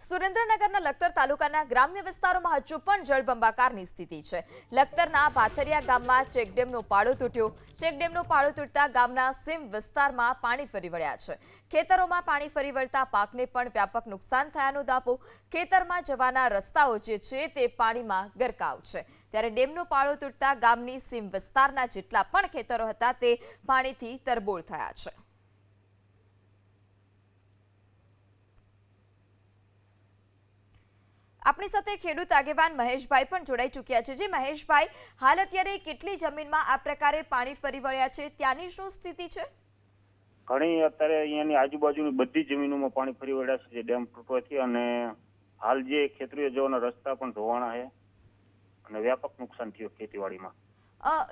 સુરેન્દ્રનગરના લખતર તાલુકાના ગ્રામ્ય વિસ્તારોમાં હજુ પણ જળબંબાકારની સ્થિતિ છે। લખતરના ભાથરિયા ગામમાં ચેકડેમનો પાળો તૂટ્યો। ચેકડેમનો પાળો તૂટતા ગામના સીમ વિસ્તારમાં પાણી ફરી વળ્યા છે। ખેતરોમાં પાણી ફરી વળતા પાકને પણ વ્યાપક નુકસાન થયાનો દાવો। ખેતરમાં જવાના રસ્તાઓ જે છે તે પાણીમાં ગરકાવ છે। ત્યારે ડેમનો પાળો તૂટતા ગામની સીમ વિસ્તારના જેટલા પણ ખેતરો હતા તે પાણીથી તરબોળ થયા છે। આપણી સાથે ખેડૂત આગેવાન મહેશભાઈ પણ જોડાઈ ચૂક્યા છે। જે મહેશભાઈ, હાલ અત્યારે કેટલી જમીનમાં આ પ્રકારે પાણી ફરી વળ્યા છે, ત્યાંની શું સ્થિતિ છે? ઘણી અત્યારે અહીંયાની આજુબાજુની બધી જમીનોમાં પાણી ફરી વળ્યા છે ડેમ તૂટવાથી, અને હાલ જે ખેતરીઓ જવાના રસ્તા પણ ધોવાણા છે અને વ્યાપક નુકસાન થયું ખેતીવાડીમાં।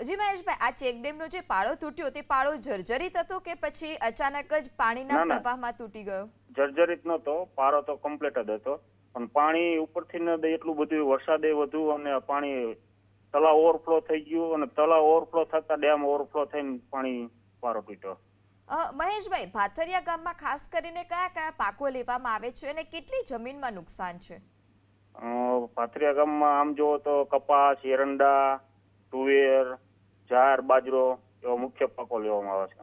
જી મહેશભાઈ, આ ચેકડેમનો જે પાળો તૂટ્યો તે પાળો જર્જરિત હતો કે પછી અચાનક જ પાણીના પ્રવાહમાં તૂટી ગયો? જર્જરિત નહોતો, પારો તો કમ્પ્લીટ જ હતો, પણ પાણી ઉપરથી ન એટલું બધું વરસાદે વધુ અને પાણી તળાવ ઓવરફ્લો થઈ ગયું, અને તળાવ ઓવરફ્લો થતા ડેમ ઓવરફ્લો થઈને પાણી પારો તૂટ્યો। મહેશભાઈ, ભાથરિયા ગામમાં ખાસ કરીને કયા કયા પાકો લેવામાં આવે છે અને કેટલી જમીનમાં નુકસાન છે? ભાથરિયા ગામમાં આમ જોવો તો કપાસ, એરંડા, તુવેર, જાર, બાજરો એવા મુખ્ય પાકો લેવામાં આવે છે।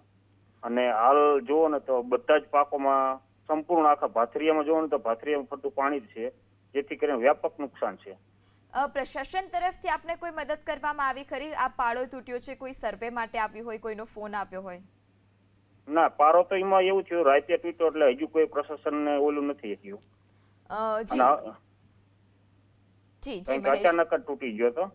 અને હાલ જુઓ ને તો બધા જ પાકોમાં સંપૂર્ણ આખા ભાથરિયામાં જુઓ ને તો ભાથરિયામાં ફરતું પાણી જ છે, જેથી કરીને વ્યાપક નુકસાન છે। પ્રશાસન તરફથી આપને કોઈ મદદ કરવામાં આવી ખરી? આ પાળો તૂટ્યો છે, કોઈ સર્વે માટે આવ્યું હોય, કોઈનો ફોન આવ્યો હોય? ના, પારો તો એમાં એવું થયું રાતે તૂટ્યો એટલે હજુ કોઈ પ્રશાસનને ઓલું નથી થયું, જી જી અચાનક જ તૂટી ગયો હતો।